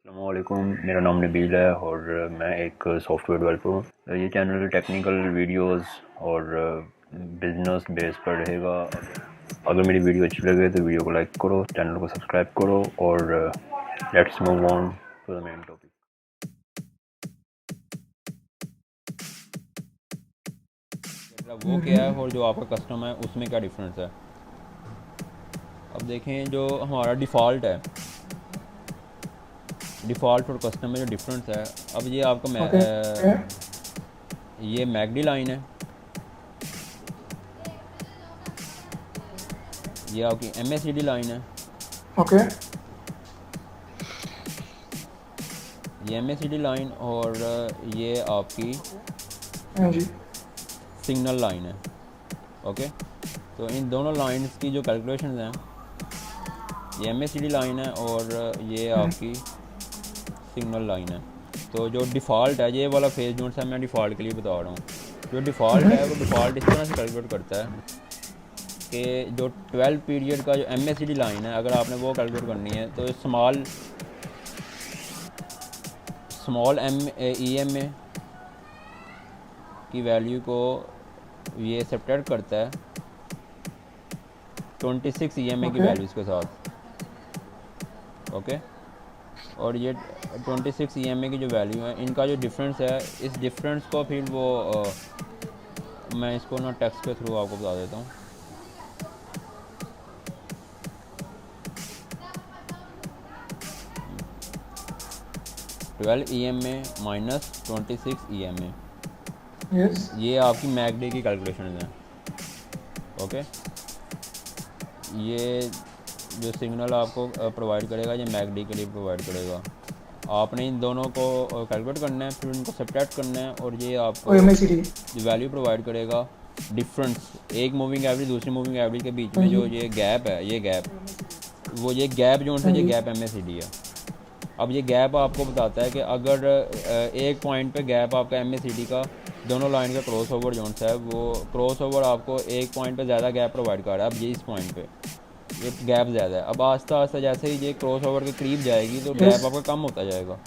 अस्सलामुअलैकुम, मेरा नाम नबील है और मैं एक सॉफ्टवेयर डेवलपर हूँ। ये चैनल टेक्निकल वीडियोस और बिजनेस बेस पर रहेगा। अगर मेरी वीडियो अच्छी लगे तो वीडियो को लाइक करो, चैनल को सब्सक्राइब करो और let's move on to the main topic. वो क्या है और जो आपका कस्टम है उसमें क्या डिफरेंस है। अब देखें जो हमारा डिफ़ॉल्ट और कस्टम में जो डिफरेंस है। अब ये आपका ओके ये मैकडी लाइन है, ये आपकी एमएससीडी लाइन है, ओके ये एमएससीडी लाइन और ये आपकी हाँ जी सिग्नल लाइन है। ओके, तो इन दोनों लाइंस की जो कैलकुलेशन हैं, ये एमएससीडी लाइन है और ये आपकी सिग्नल लाइन है। तो जो डिफ़ॉल्ट है, ये वाला फेज नोट्स है, मैं डिफ़ॉल्ट के लिए बता रहा हूँ। जो डिफ़ॉल्ट है वो डिफ़ॉल्ट इस तरह से कैलकुलेट करता है कि जो 12 पीरियड का जो एमएससीडी लाइन है, अगर आपने वो कैलकुलेट करनी है तो small M E M A की वैल्यू को ये सब्ट्रैक्ट करता है 26 ई एम ए की ओके वैल्यूज़ के साथ। ओके, और ये 26 ई एम ए की जो वैल्यू है, इनका जो डिफरेंस है, इस डिफरेंस को फिर वो मैं इसको ना टेक्स्ट के थ्रू आपको बता देता हूँ। Twelve E M A minus 26 E M A, yes ये आपकी मैकडी की कैलकुलेशन है। ओके, ये जो सिग्नल आपको प्रोवाइड करेगा, ये मैकडी के लिए प्रोवाइड करेगा। आपने इन दोनों को कैलकुलेट करना है, फिर उनको सब्ट्रैक्ट करना है, और ये ओ आपको एम आई सी डी जो वैल्यू प्रोवाइड करेगा डिफरेंस, एक मूविंग एवरेज दूसरी मूविंग एवरेज के बीच हाँ में जी जो ये गैप है, ये गैप जो हाँ उनसे ये जी गैप एमएससीडी है। अब ये गैप आपको बताता है कि अगर एक पॉइंट पे गैप आपका एमएससीडी का, दोनों लाइन का क्रॉस ओवर जोन है, वो क्रॉस ओवर आपको एक पॉइंट पे ज़्यादा गैप प्रोवाइड कर रहा है। अब ये इस पॉइंट पे ये गैप ज़्यादा है। अब आस्ता आस्ता जैसे ही ये क्रॉस ओवर के करीब जाएगी तो यस गैप आपका कम होता जाएगा।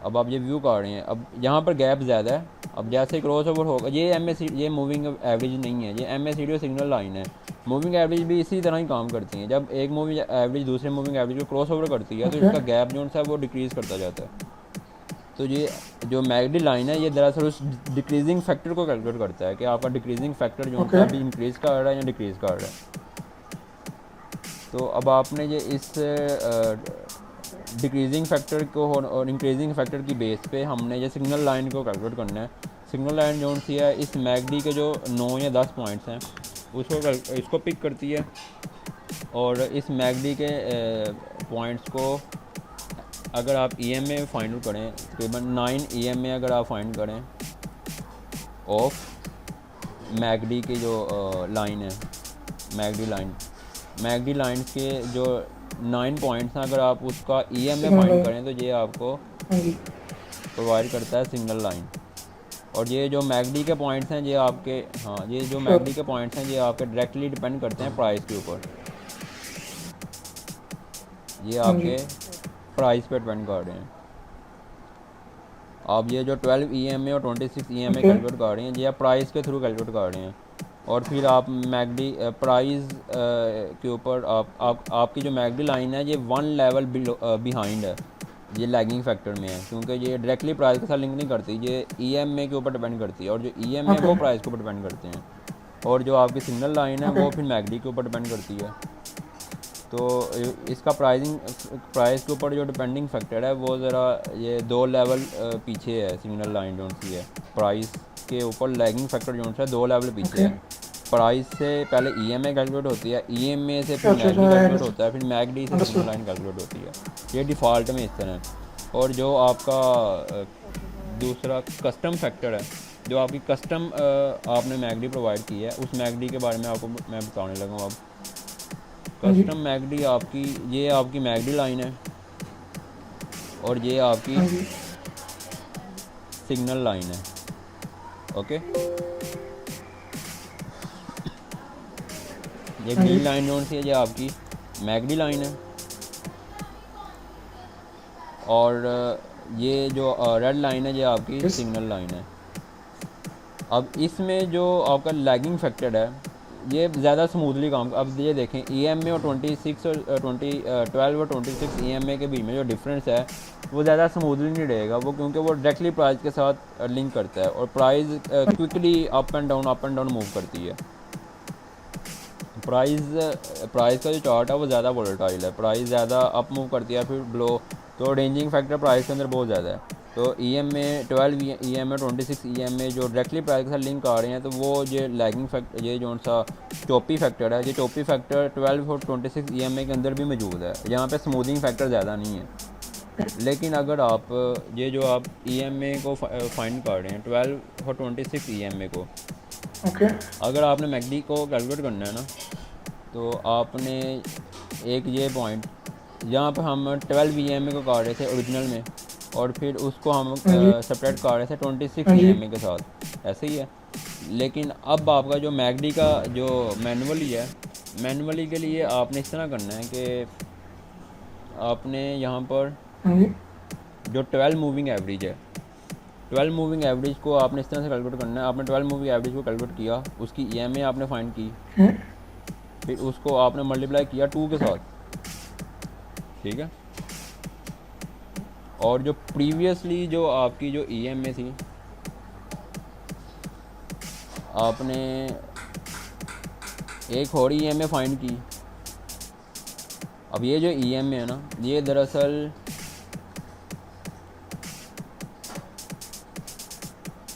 अब आप ये व्यू कर रहे हैं, अब यहाँ पर गैप ज़्यादा है। अब जैसे क्रॉस ओवर होगा, ये मूविंग एवरेज नहीं है, ये एमएससीडी और सिग्नल लाइन है। मूविंग एवरेज भी इसी तरह ही काम करती हैं। जब एक मूविंग एवरेज दूसरे मूविंग एवरेज को क्रॉस ओवर करती है तो ओके इसका गैप जो है वो डिक्रीज़ करता जाता है। तो ये जो मैकडी लाइन है, ये दरअसल उस डिक्रीजिंग फैक्टर को कैलकुलेट करता है कि आपका डिक्रीजिंग फैक्टर जो है ओके अभी इंक्रीज़ कर रहा है या डिक्रीज़ कर रहा है। तो अब आपने ये इस डिक्रीजिंग फैक्टर को और इंक्रीजिंग फैक्टर की बेस पे हमने ये सिग्नल लाइन को कैलकुलेट करना है। सिग्नल लाइन जो सी है, इस मैकडी के जो 9 या 10 पॉइंट्स हैं इसको पिक करती है, और इस मैकडी के पॉइंट्स को अगर आप E M A find out करें, तकरीबन 9 ई एम ए अगर आप फाइंड करें ऑफ मैकडी की जो लाइन है, मैकडी लाइन के जो 9 पॉइंट्स हैं, अगर आप उसका E M A signal find line करें तो ये आपको हाँ जी प्रोवाइड करता है सिग्नल लाइन। और ये जो मैकडी के पॉइंट्स हैं, ये आपके ये जो मैकडी के पॉइंट्स हैं, ये आपके डायरेक्टली डिपेंड करते हैं प्राइस के ऊपर। ये हाँ जी आपके प्राइस पे डिपेंड कर रहे हैं। आप ये जो 12 ई एम ए और 26 E M A okay calculate कर रहे हैं, ये आप प्राइस के थ्रू कैलकुलेट कर रहे हैं। और फिर आप मैकडी प्राइस के ऊपर आपकी जो मैकडी लाइन है, ये 1 लेवल बिहाइंड है, ये लैगिंग फैक्टर में है, क्योंकि ये डायरेक्टली प्राइस के साथ लिंक नहीं करती, ये ई एम ए के ऊपर डिपेंड करती है, और जो ई एम ए ओके वो प्राइस के ऊपर डिपेंड करते हैं। और जो आपकी सिग्नल लाइन है ओके वो फिर मैकडी के ऊपर डिपेंड करती है। तो इसका प्राइस के ऊपर जो डिपेंडिंग फैक्टर है वो ज़रा ये 2 लेवल पीछे है। सिग्नल लाइन जो सी है, प्राइस के ऊपर लैगिंग फैक्टर जो है 2 लेवल पीछे ओके है। प्राइस से पहले ई एम ए कैलकुलेट होती है, ई एम ए से फिर अच्छा मैकडी अच्छा कैलकुलेट होता है, फिर मैकडी से सिग्नल अंडरस्टूड लाइन कैलकुलेट होती है। ये डिफ़ॉल्ट में इस तरह है। और जो आपका दूसरा कस्टम फैक्टर है, जो आपकी कस्टम आपने मैकडी प्रोवाइड की है, उस मैकडी के बारे में आपको मैं बताने लगा हूँ अब। हाँ जी कस्टम मैकडी आपकी, ये आपकी मैकडी लाइन है और ये आपकी हाँ जी सिग्नल लाइन है। ओके, ये हाँ जी ग्रीन लाइन जोन सी है, ये आपकी मैकडी लाइन है, और ये जो रेड लाइन है ये आपकी Yes. सिग्नल लाइन है। अब इसमें जो आपका लैगिंग फैक्टर है ये ज़्यादा स्मूथली काम, अब ये देखें EMA और 26 और 12 और 26 EMA के बीच में जो डिफरेंस है वो ज़्यादा स्मूथली नहीं रहेगा, वो क्योंकि वो डायरेक्टली प्राइस के साथ लिंक करता है और price quickly up and down move करती है। प्राइस का जो चार्ट है वो ज़्यादा वोलेटाइल है, प्राइस ज़्यादा अप मूव करती है फिर लो, तो रेंजिंग फैक्टर प्राइस के अंदर बहुत ज़्यादा है। तो EMA 12 EMA 26 EMA जो डायरेक्टली प्राइस के साथ लिंक आ रहे हैं तो वो ये लैगिंग फैक्टर, ये जो सा चोपी फैक्टर है, ये चोपी फैक्टर 12 और 26 EMA के अंदर भी मौजूद है, यहाँ पे स्मूथिंग फैक्टर ज़्यादा नहीं है। लेकिन अगर आप ये जो आप EMA को फाइंड कर रहे हैं 12 और 26 EMA को, Okay. अगर आपने मैकडी को कैलकुलेट करना है ना तो आपने एक ये पॉइंट यहाँ पर हम 12 EMA को काट रहे थे ओरिजिनल में और फिर उसको हम सेपरेट कर रहे थे 26 EMA के साथ, ऐसे ही है। लेकिन अब आपका जो मैकडी का जो मैनुअली है, मैनुअली के लिए आपने इस तरह करना है कि आपने यहाँ पर हाँ जी। जो 12 मूविंग एवरेज है, 12 मूविंग एवरेज को आपने इस तरह से कैलकुलेट करना है। आपने 12 मूविंग एवरेज को कैलकुलेट किया, उसकी EMA आपने फाइंड की, फिर उसको आपने मल्टीप्लाई किया 2 के साथ, ठीक है। और जो प्रीवियसली जो आपकी जो EMA थी आपने एक और EMA फाइंड की। अब ये जो EMA है ना ये दरअसल,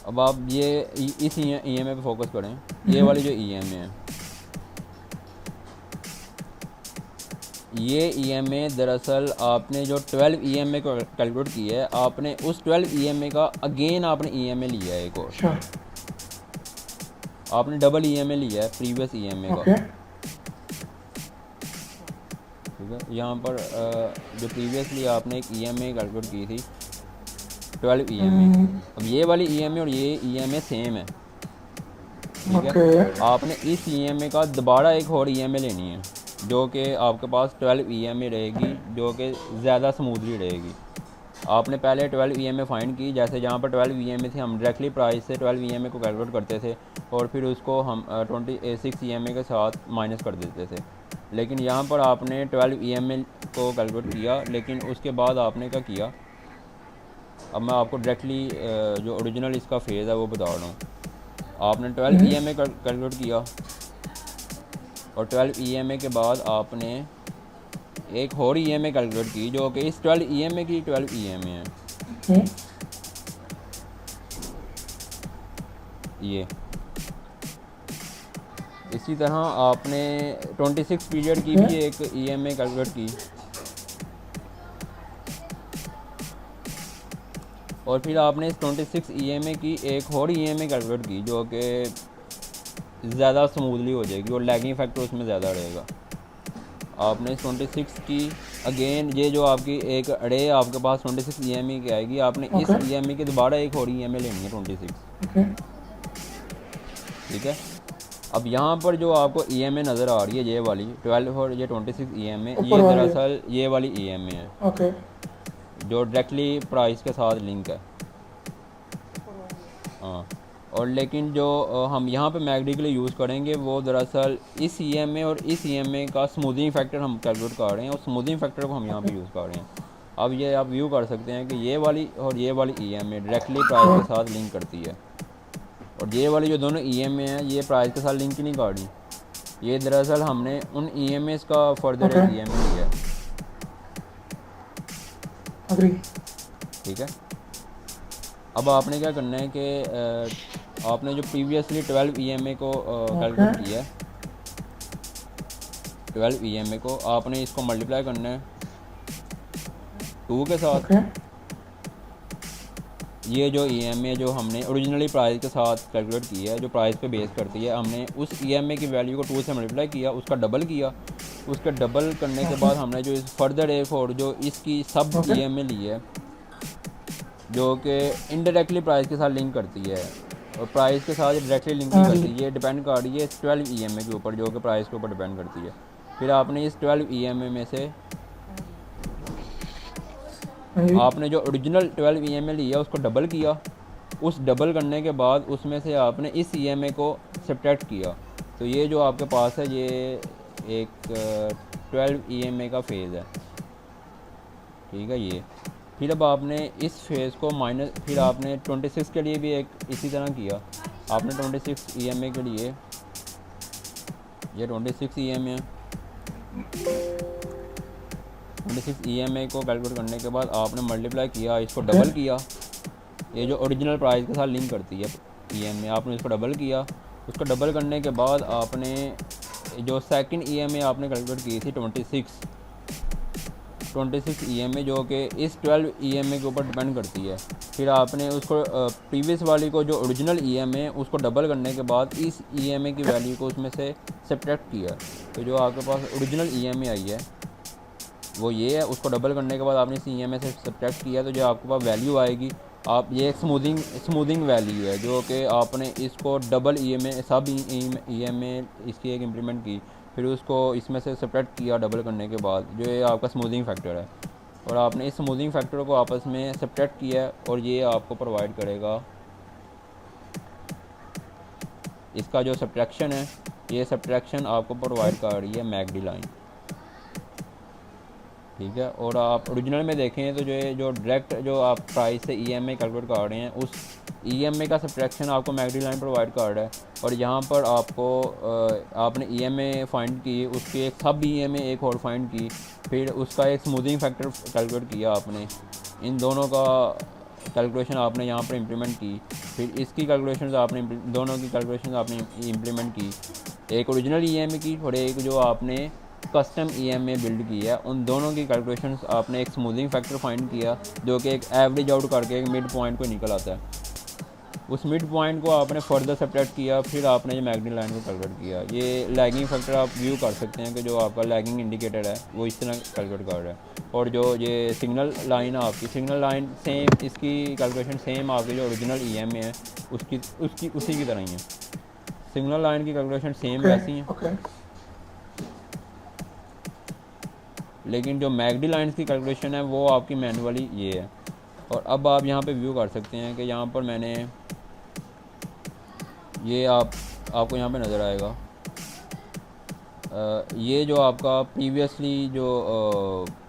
अब आप ये इस EMA पे फोकस करें, ये वाली जो EMA है, ये EMA दरअसल आपने जो 12 EMA को कैलकुलेट की है, आपने उस 12 EMA का अगेन आपने EMA लिया है एक और, अच्छा। आपने डबल EMA लिया है प्रीवियस EMA का, Okay. ठीक है। यहाँ पर जो प्रीवियसली आपने एक EMA कैलकुलेट की थी 12 EMA, अब ये वाली EMA और ये EMA सेम है, ठीक है। Okay. आपने इस EMA का दोबारा एक और EMA लेनी है जो कि आपके पास 12 EMA रहेगी, जो कि ज़्यादा स्मूथली रहेगी। आपने पहले 12 EMA फाइंड की, जैसे जहाँ पर 12 EMA थी हम डायरेक्टली प्राइस से 12 EMA को कैलकुलेट करते थे और फिर उसको हम 26 EMA के साथ माइनस कर देते थे। लेकिन यहाँ पर आपने 12 EMA को कैलकुलेट किया, लेकिन उसके बाद आपने क्या किया, अब मैं आपको डायरेक्टली जो ओरिजिनल इसका फेज़ है वो बता रहा हूँ। आपने 12 EMA कैलकुलेट किया और 12 EMA के बाद आपने एक और EMA कैलकुलेट की जो कि इस 12 EMA की 12 EMA है, ये। इसी तरह आपने 26 पीरियड की भी एक EMA कैलकुलेट की और फिर आपने इस 26 EMA की एक और EMA कैलकुलेट की जो कि ज़्यादा स्मूथली हो जाएगी और लैगिंग फैक्टर उसमें ज़्यादा रहेगा। आपने इस 26 की अगेन, ये जो आपकी एक अरे आपके पास 26 EMA की आएगी, आपने इस EMA की दोबारा एक और EMA लेनी है 26, ठीक है। अब यहाँ पर जो आपको EMA नज़र आ रही है ये वाली 12 और ये 26 EMA, ये दरअसल ये वाली EMA है, Okay. जो डायरेक्टली प्राइस के साथ लिंक है, हाँ। और लेकिन जो हम यहाँ पे मैकडी के लिए यूज़ करेंगे वो दरअसल इस EMA और इस EMA का स्मूथिंग फैक्टर हम कैलकुलेट कर रहे हैं और स्मूथिंग फैक्टर को हम यहाँ पे यूज़ कर रहे हैं। अब ये आप व्यू कर सकते हैं कि ये वाली और ये वाली EMA डायरेक्टली प्राइस के साथ लिंक करती है और ये वाली जो दोनों EMA हैं ये प्राइस के साथ लिंक ही नहीं कर रही, ये दरअसल हमने उन EMAs का फर्दर एक EMA लिया है, Agree. ठीक है। अब आपने क्या करना है कि आपने जो प्रीवियसली 12 EMA को कैलकुलेट किया है, 12 EMA को आपने इसको मल्टीप्लाई करना है 2 के साथ। Okay. ये जो EMA जो हमने ओरिजिनली प्राइस के साथ कैलकुलेट की है, जो प्राइस पे बेस करती है, हमने उस EMA की वैल्यू को 2 से मल्टीप्लाई किया, उसका डबल किया, उसका डबल करने के बाद हमने जो इस फर्दर एक और जो इसकी सब EMA ली है जो कि इनडायरेक्टली प्राइस के साथ लिंक करती है और प्राइस के साथ डायरेक्टली लिंक नहीं करती, ये डिपेंड कर रही है इस 12 EMA के ऊपर जो कि प्राइस के ऊपर डिपेंड करती है। फिर आपने इस 12 EMA में से हाँ जी। आपने जो ओरिजिनल 12 EMI लिया उसको डबल किया, उस डबल करने के बाद उसमें से आपने इस EMI को सब्ट्रैक्ट किया। तो ये जो आपके पास है ये एक 12 EMI का फेज़ है, ठीक है। ये फिर अब आपने इस फेज़ को माइनस, फिर आपने 26 के लिए भी एक इसी तरह किया। आपने 26 EMI के लिए, ये 26 EMI है, 26 EMI को कैलकुलेट करने के बाद आपने मल्टीप्लाई किया, इसको डबल किया। ये जो ओरिजिनल प्राइस के साथ लिंक करती है EMI, आपने इसको डबल किया। उसको डबल करने के बाद आपने जो सेकंड EMI आपने कैलकुलेट की थी 26 EMI, जो कि इस 12 EMI के ऊपर डिपेंड करती है। फिर आपने उसको प्रीवियस वाली को जो ओरिजिनल EMI है उसको डबल करने के बाद इस EMI की वैल्यू को उसमें से सब्ट्रैक्ट किया। तो जो आपके पास ओरिजिनल EMI आई है वो ये है, उसको डबल करने के बाद आपने इस EMI से सब्ट्रैक्ट किया, तो जो आपके पास वैल्यू आएगी, आप ये एक स्मूदिंग वैल्यू है, जो कि आपने इसको डबल EMI सब EMI इसकी एक इम्प्लीमेंट की, फिर उसको इसमें से सब्ट्रैक्ट किया डबल करने के बाद, जो ये आपका स्मूदिंग फैक्टर है। और आपने इस स्मूदिंग फैक्टर को आपस में सब्ट्रैक्ट किया और ये आपको प्रोवाइड करेगा, इसका जो सब्ट्रैक्शन है, ये सब्ट्रैक्शन आपको प्रोवाइड कर रही है मैकडी लाइन, ठीक है। और आप ओरिजिनल में देखें तो जो डायरेक्ट जो आप प्राइस से EMI कैलकुलेट कर रहे हैं, उस EMI का सब्ट्रैक्शन आपको मैकडी लाइन प्रोवाइड कर रहा है। और यहाँ पर आपको आपने EMI फाइंड की, उसकी एक सब EMI एक और फाइंड की, फिर उसका एक स्मूदिंग फैक्टर कैलकुलेट किया आपने। इन दोनों का कैलकुलेशन आपने यहाँ पर इम्प्लीमेंट की, फिर इसकी कैलकुलेशन आपने दोनों की कैलकुलेशन आपने इम्प्लीमेंट की, एक ओरिजिनल EMI की और एक जो आपने कस्टम EMI बिल्ड की है, उन दोनों की कैलकुलेशंस आपने एक स्मूदिंग फैक्टर फाइंड किया, जो कि एक एवरेज आउट करके एक मिड पॉइंट को निकल आता है। उस मिड पॉइंट को आपने फर्दर सब्ट्रैक्ट किया, फिर आपने जो मैकडी लाइन को कैलकुलेट किया। ये लैगिंग फैक्टर आप व्यू कर सकते हैं कि जो आपका लैगिंग इंडिकेटर है वो इस तरह कैलकुलेट कर रहा है। और जो ये सिग्नल लाइन है आपकी, सिग्नल लाइन सेम, इसकी कैलकुलेशन सेम आपकी जो ओरिजिनल EMI है उसी की तरह ही है। सिग्नल लाइन की कैलकुलेशन सेम वैसी है, लेकिन जो मैकडी लाइन्स की कैलकुलेशन है वो आपकी मैनुअली ये है। और अब आप यहाँ पे व्यू कर सकते हैं कि यहाँ पर मैंने ये आपको यहाँ पे नज़र आएगा, ये जो आपका प्रीवियसली जो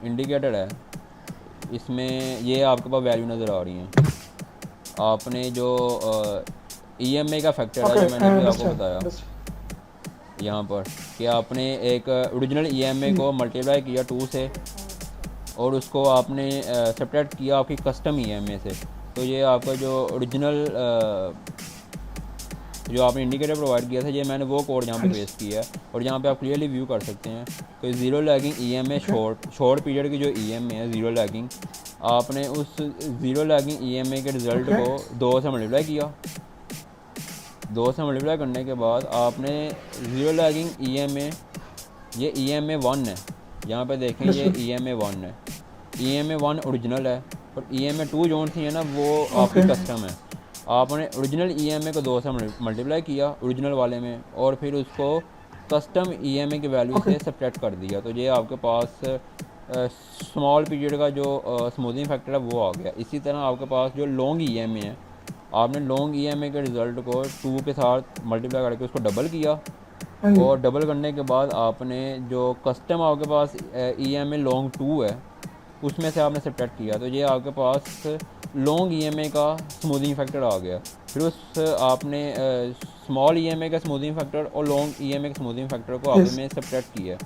इंडिकेटर है, इसमें ये आपके पास वैल्यू नज़र आ रही हैं। आपने जो EMI का फैक्टर है, जो मैंने भी आपको बताया यहाँ पर, कि आपने एक ओरिजिनल EMI को मल्टीप्लाई किया 2 से और उसको आपने सब्ट्रैक्ट किया आपकी कस्टम EMI से। तो ये आपका जो ओरिजिनल जो आपने इंडिकेटर प्रोवाइड किया था, ये मैंने वो कोड यहाँ पे पेस्ट किया है। और यहाँ पे आप क्लियरली व्यू कर सकते हैं तो zero lagging EMI short period की जो EMI है ज़ीरो लैगिंग, आपने उस ज़ीरो लैगिंग EMI के रिज़ल्ट को 2 से मल्टीप्लाई किया। 2 से मल्टीप्लाई करने के बाद आपने ज़ीरो लैगिंग EMI, ये EMI 1 है, यहाँ पे देखें ये EMI 1 है, EMI 1 ओरिजिनल है और EMI 2 जो सी है ना वो आपकी कस्टम है। आपने ओरिजिनल EMI को 2 से मल्टीप्लाई किया ओरिजिनल वाले में और फिर उसको कस्टम EMI की वैल्यू से सब्ट्रैक्ट कर दिया। तो ये आपके पास स्मॉल पीरियड का जो स्मूथिंग फैक्टर है वो आ गया। इसी तरह आपके पास जो लॉन्ग EMI है, आपने लॉन्ग EMI के रिज़ल्ट को 2 के साथ मल्टीप्लाई करके उसको डबल किया और डबल करने के बाद आपने जो कस्टम आपके पास EMI लॉन्ग 2 है उसमें से आपने सब्ट्रैक्ट किया। तो ये आपके पास लॉन्ग EMI का स्मूथिंग फैक्टर आ गया। फिर उस आपने स्मॉल EMI का स्मूथिंग फैक्टर और लॉन्ग EMI के स्मूथिंग फैक्टर को आपने सब्ट्रैक्ट किया।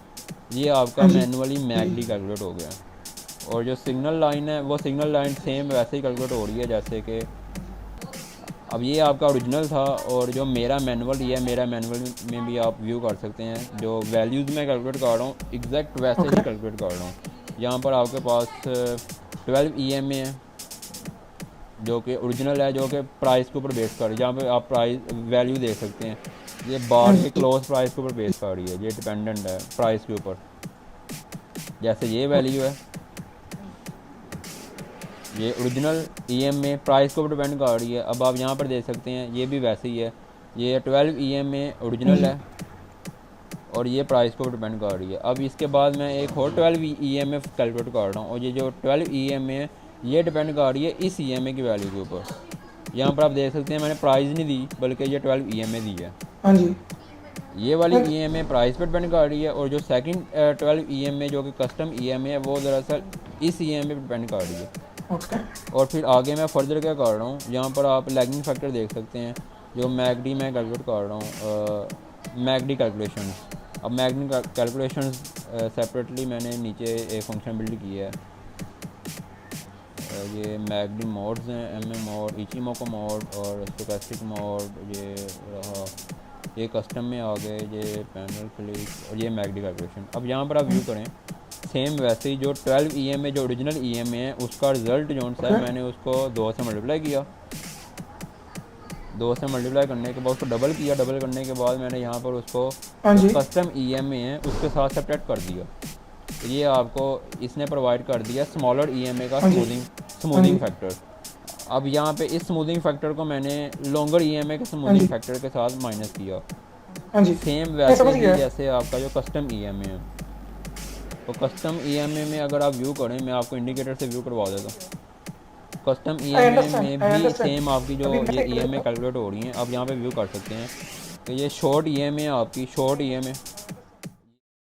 ये आपका मैनुअली मैकडी कैलकुलेट हो गया। और जो सिग्नल लाइन है वो सिग्नल लाइन सेम वैसे ही कैलकुलेट हो रही है जैसे कि अब ये आपका ओरिजिनल था। और जो मेरा मैनुअल है, मेरा मैनुअल में भी आप व्यू कर सकते हैं, जो वैल्यूज़ मैं कैलकुलेट कर रहा हूँ एग्जैक्ट वैसे ही कैलकुलेट कर रहा हूँ। यहाँ पर आपके पास 12 EMI है जो कि ओरिजिनल है, जो कि प्राइस के ऊपर बेस कर रही है। जहाँ पे आप प्राइस वैल्यू देख सकते हैं, ये बार के क्लोज प्राइस के ऊपर बेस कर रही है, ये डिपेंडेंट है प्राइस के ऊपर। जैसे ये वैल्यू है, ये ओरिजिनल EMI प्राइस के ऊपर डिपेंड कर रही है। अब आप यहाँ पर देख सकते हैं ये भी वैसे ही है, ये 12 EMI ओरिजिनल है और ये प्राइस को डिपेंड कर रही है। अब इसके बाद मैं एक और 12 EMI कैलकुलेट कर रहा हूँ और ये जो 12 EMI है ये डिपेंड कर रही है इस EMI की वैल्यू के ऊपर। यहाँ पर आप देख सकते हैं मैंने प्राइस नहीं दी बल्कि ये 12 EMI दी है। हाँ जी। ये वाली EMI प्राइस पर डिपेंड कर रही है और जो सेकंड 12 EMI जो कि कस्टम EMI है वो दरअसल इस EMI पर डिपेंड कर रही है। ओके। और फिर आगे मैं फर्दर क्या कर रहा हूँ, यहाँ पर आप लैगिंग फैक्टर देख सकते हैं जो मैकडी मैं कैलकुलेट कर रहा हूँ, मैकडी कैलकुलेशन। अब मैकडी कैलकुलेशन सेपरेटली मैंने नीचे एक फंक्शन बिल्ड किया है। ये मैकडी मोड्स हैं, MM मोड, इचिमोको मोड और स्टोकेस्टिक मोड, ये रहा, ये कस्टम में आ गए, ये पैनल क्लिक और ये मैकडी कैलकुलेशन। अब यहाँ पर आप व्यू करें सेम वैसे ही जो 12 EMI जो ओरिजिनल EMI है उसका रिज़ल्ट जो सा है मैंने उसको 2 से मल्टीप्लाई किया। 2 से मल्टीप्लाई करने के बाद उसको डबल किया, डबल करने के बाद मैंने यहाँ पर उसको कस्टम EMI है उसके साथ सेपरेट कर दिया। तो ये आपको इसने प्रोवाइड कर दिया स्मॉलर EMI का स्मूथिंग फैक्टर। अब यहाँ पे इस स्मूथिंग फैक्टर को मैंने लॉन्गर EMI के स्मूथिंग फैक्टर के साथ माइनस किया। सेम वैसे ही जैसे आपका जो कस्टम EMI है। तो कस्टम EMI में अगर आप व्यू करें, मैं आपको इंडिकेटर से व्यू करवा देता हूँ। कस्टम EMI में भी सेम आपकी जो ये EMI कैलकुलेट हो रही हैं, आप यहाँ पे व्यू कर सकते हैं। तो ये शॉर्ट EMI है आपकी, शॉर्ट EMI